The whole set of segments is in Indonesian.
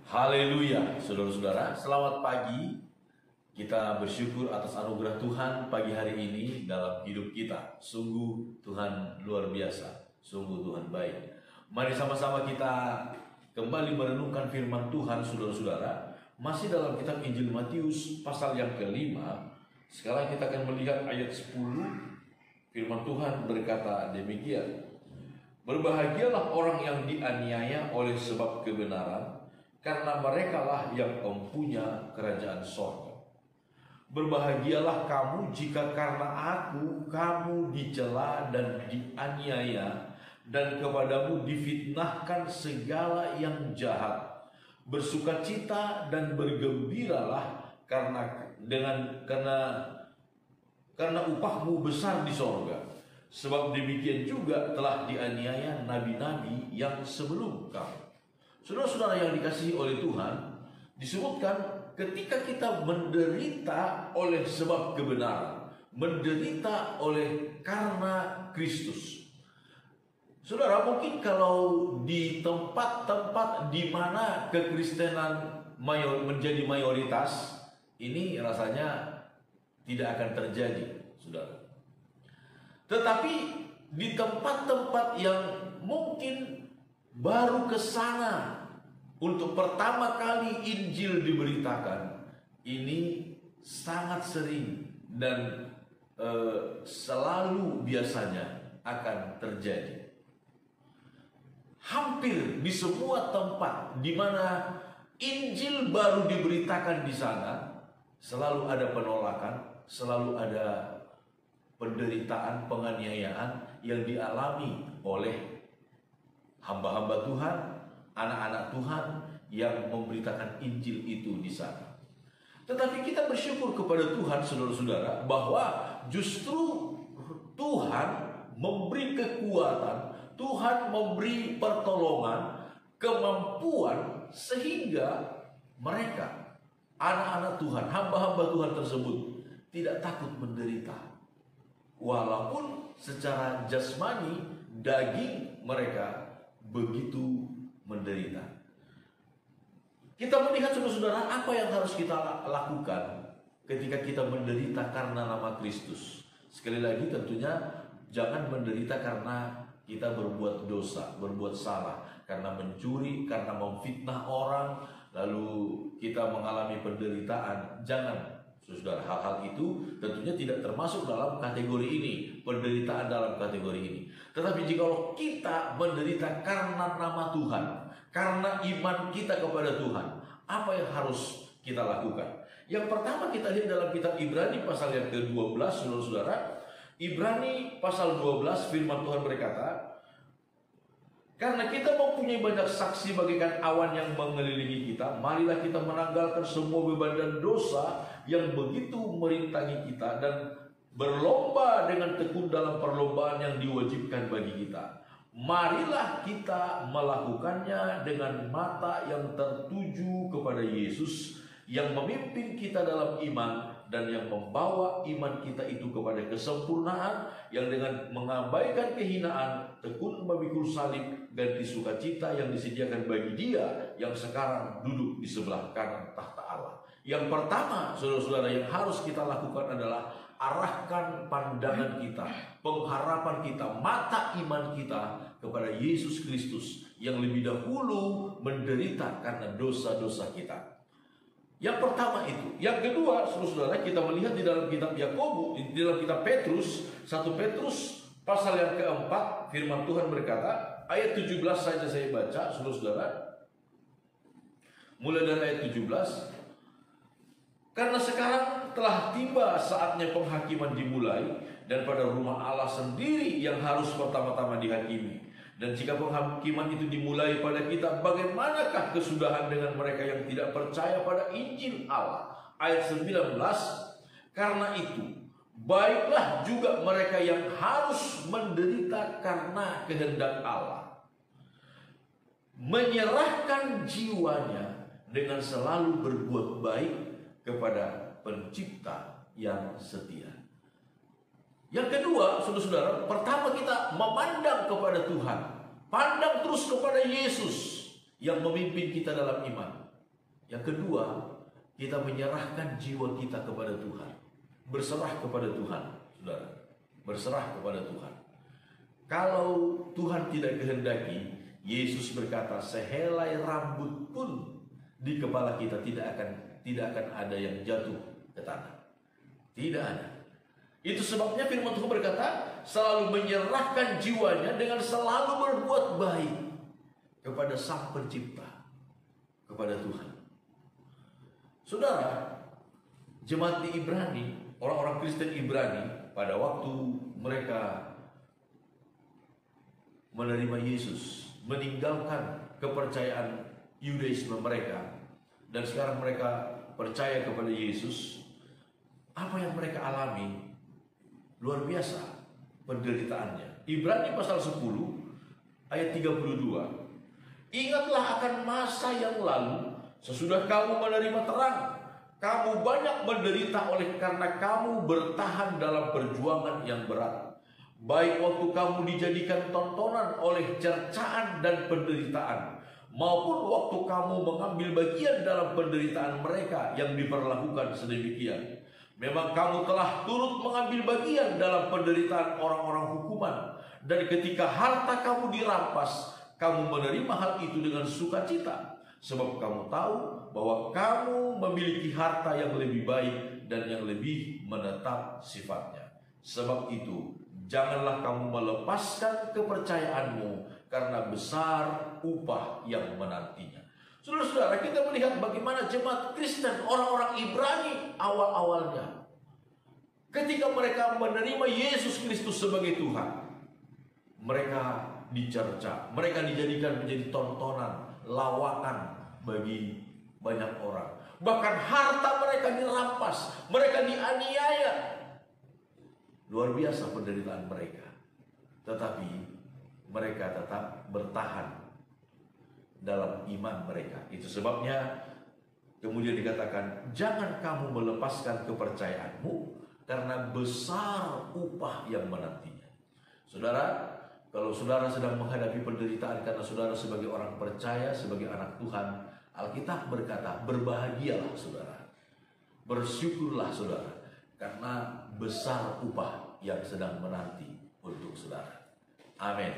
Haleluya, saudara-saudara, selamat pagi. Kita bersyukur atas anugerah Tuhan pagi hari ini dalam hidup kita. Sungguh Tuhan luar biasa, sungguh Tuhan baik. Mari sama-sama kita kembali merenungkan firman Tuhan, saudara-saudara. Masih dalam kitab Injil Matius pasal yang kelima. Sekarang kita akan melihat ayat 10. Firman Tuhan berkata demikian: Berbahagialah orang yang dianiaya oleh sebab kebenaran, karena merekalah yang mempunyai kerajaan sorga. Berbahagialah kamu jika karena aku kamu dicela dan dianiaya, dan kepadamu difitnahkan segala yang jahat. Bersukacita dan bergembiralah karena upahmu besar di sorga. Sebab demikian juga telah dianiaya nabi-nabi yang sebelum kamu. Saudara-saudara yang dikasihi oleh Tuhan, disebutkan ketika kita menderita oleh sebab kebenaran, menderita karena Kristus. Saudara, mungkin kalau di tempat-tempat di mana kekristenan menjadi mayoritas, ini rasanya tidak akan terjadi, saudara. Tetapi di tempat-tempat yang mungkin baru ke sana untuk pertama kali Injil diberitakan, ini sangat sering dan selalu biasanya akan terjadi. Hampir di semua tempat di mana Injil baru diberitakan di sana, selalu ada penolakan, selalu ada penderitaan, penganiayaan yang dialami oleh hamba-hamba Tuhan, anak-anak Tuhan yang memberitakan Injil itu di sana. Tetapi kita bersyukur kepada Tuhan, saudara-saudara, bahwa justru Tuhan memberi kekuatan, Tuhan memberi pertolongan, kemampuan, sehingga mereka, anak-anak Tuhan, hamba-hamba Tuhan tersebut tidak takut menderita. Walaupun secara jasmani, daging mereka begitu menderita. Kita melihat, saudara-saudara, apa yang harus kita lakukan ketika kita menderita karena nama Kristus. Sekali lagi, tentunya jangan menderita karena kita berbuat dosa, berbuat salah, karena mencuri, karena memfitnah orang, lalu kita mengalami penderitaan. Jangan, saudara, hal-hal itu tentunya tidak termasuk dalam kategori ini, penderitaan dalam kategori ini. Tetapi jika kita menderita karena nama Tuhan, karena iman kita kepada Tuhan, apa yang harus kita lakukan? Yang pertama kita lihat dalam kitab Ibrani pasal yang ke-12, saudara-saudara. Ibrani pasal 12, firman Tuhan berkata, karena kita mempunyai banyak saksi bagaikan awan yang mengelilingi kita, marilah kita menanggalkan semua beban dan dosa yang begitu merintangi kita, dan berlomba dengan tekun dalam perlombaan yang diwajibkan bagi kita. Marilah kita melakukannya dengan mata yang tertuju kepada Yesus, yang memimpin kita dalam iman dan yang membawa iman kita itu kepada kesempurnaan, yang dengan mengabaikan kehinaan tekun memikul salib dan sukacita yang disediakan bagi Dia yang sekarang duduk di sebelah kanan tahta Allah. Yang pertama, saudara-saudara, yang harus kita lakukan adalah arahkan pandangan kita, pengharapan kita, mata iman kita kepada Yesus Kristus yang lebih dahulu menderita karena dosa-dosa kita. Yang pertama itu. Yang kedua, saudara-saudara, kita melihat di dalam kitab Yakobus, di dalam kitab Petrus, 1 Petrus pasal yang keempat, firman Tuhan berkata, ayat 17 saja saya baca, saudara-saudara. Mulai dari ayat 17. Karena sekarang telah tiba saatnya penghakiman dimulai, dan pada rumah Allah sendiri yang harus pertama-tama dihakimi. Dan jika penghakiman itu dimulai pada kita, bagaimanakah kesudahan dengan mereka yang tidak percaya pada Injil Allah? Ayat 19, karena itu, baiklah juga mereka yang harus menderita karena kehendak Allah, menyerahkan jiwanya dengan selalu berbuat baik kepada Pencipta yang setia. Yang kedua, saudara-saudara, pertama kita memandang kepada Tuhan. Pandang terus kepada Yesus yang memimpin kita dalam iman. Yang kedua, kita menyerahkan jiwa kita kepada Tuhan. Berserah kepada Tuhan, saudara. Berserah kepada Tuhan. Kalau Tuhan tidak kehendaki, Yesus berkata, sehelai rambut pun di kepala kita tidak akan ada yang jatuh ke tanah. Tidak ada. Itu sebabnya firman Tuhan berkata, selalu menyerahkan jiwanya dengan selalu berbuat baik kepada Sang Pencipta, kepada Tuhan. Saudara, jemaat di Ibrani, orang-orang Kristen Ibrani, pada waktu mereka menerima Yesus, meninggalkan kepercayaan Yudaisme mereka, dan sekarang mereka percaya kepada Yesus, apa yang mereka alami luar biasa penderitaannya. Ibrani pasal 10 ayat 32. Ingatlah akan masa yang lalu, sesudah kamu menerima terang, kamu banyak menderita oleh karena kamu bertahan dalam perjuangan yang berat. Baik waktu kamu dijadikan tontonan oleh cercaan dan penderitaan, maupun waktu kamu mengambil bagian dalam penderitaan mereka yang diperlakukan sedemikian. Memang kamu telah turut mengambil bagian dalam penderitaan orang-orang hukuman, dan ketika harta kamu dirampas, kamu menerima hal itu dengan sukacita, sebab kamu tahu bahwa kamu memiliki harta yang lebih baik dan yang lebih menetap sifatnya. Sebab itu, janganlah kamu melepaskan kepercayaanmu, karena besar upah yang menantinya. Saudara-saudara, kita melihat bagaimana jemaat Kristen, orang-orang Ibrani awal-awalnya, ketika mereka menerima Yesus Kristus sebagai Tuhan, mereka dicerca, mereka dijadikan menjadi tontonan, lawakan bagi banyak orang. Bahkan harta mereka dirampas, mereka dianiaya. Luar biasa penderitaan mereka. Tetapi mereka tetap bertahan dalam iman mereka. Itu sebabnya kemudian dikatakan, jangan kamu melepaskan kepercayaanmu, karena besar upah yang menantinya. Saudara, kalau saudara sedang menghadapi penderitaan karena saudara sebagai orang percaya, sebagai anak Tuhan, Alkitab berkata, berbahagialah saudara, bersyukurlah saudara, karena besar upah yang sedang menanti untuk saudara. Amin.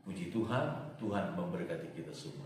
Puji Tuhan, Tuhan memberkati kita semua.